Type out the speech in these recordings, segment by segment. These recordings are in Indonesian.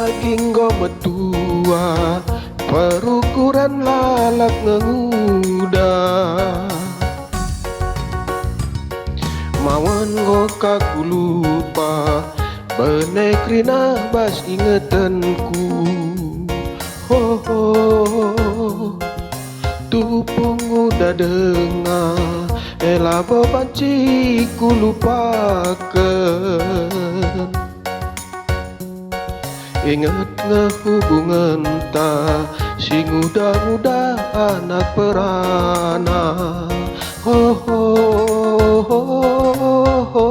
daging gometua perukuran lalap ngenguda mawan go kaku lupa benekrina bas ingetanku ho ho tupung udah dengar ela bebanci ku lupakan inget ngehubungan ta si muda-muda anak perana ho ho ho ho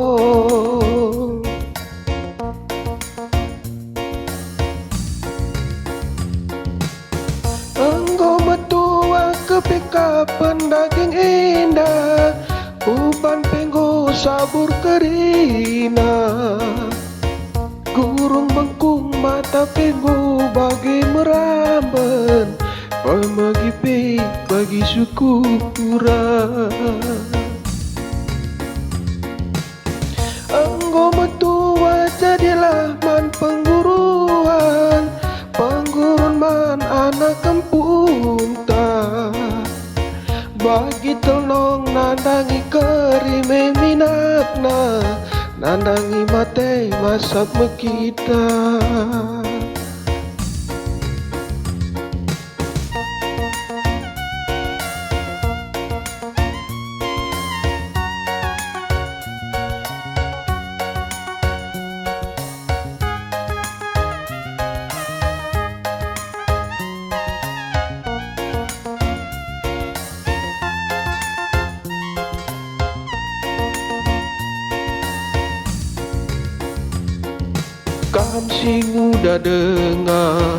engkau metua kepika pendaging indah uban penggo sabur kerina gurung bengkung mata penggo bagi meramban pemagi bagi syukuran engkau metua jadilah man penggurun man anak kampung ta bagi telong nandangi kerime minatna nandangi mate masap mekita kam sing udah dengar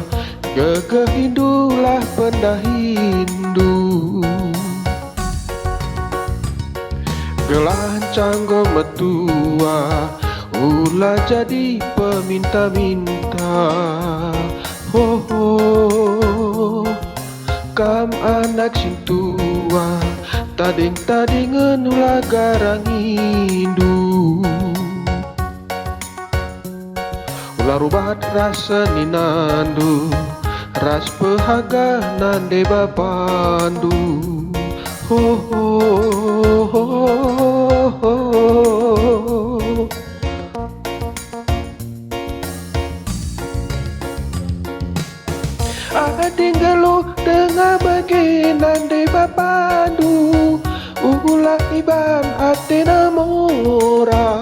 gege hindulah pendah Hindu gelancang gometua ulah jadi peminta-minta ho ho kam anak sing tua tading-tadingan ulah garang Hindu ulah rubat rasa ninandu ras pehaga nande bapandu ho ho ho ho tinggalu dengar bagi nande bapandu ulah iban atena mora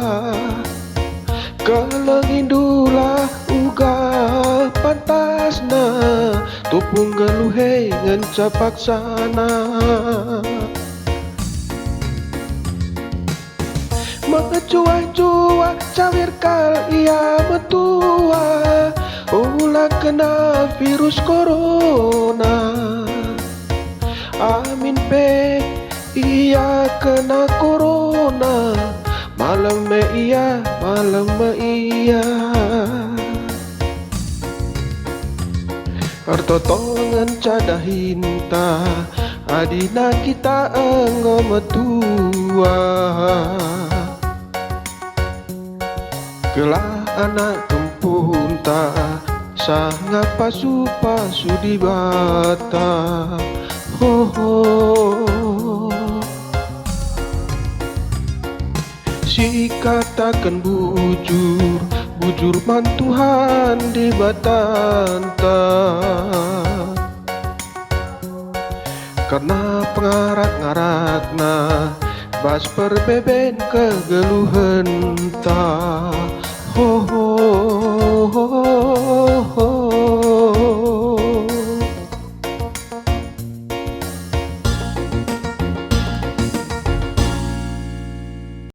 kelengindulah ugal pantasna tupung geluhe ngencapak sana mengecuah-cuah cawir kal ia metua ulah kena virus corona amin pe ia kena corona malam me iya Artotongan cada hinta adina kita enggo metua gelah anak kempunta sanga pasu-pasu di bata ho ho si katakan bujur man Tuhan di batanta karena pengarak-ngarakna bas perbeben kegeluhan ta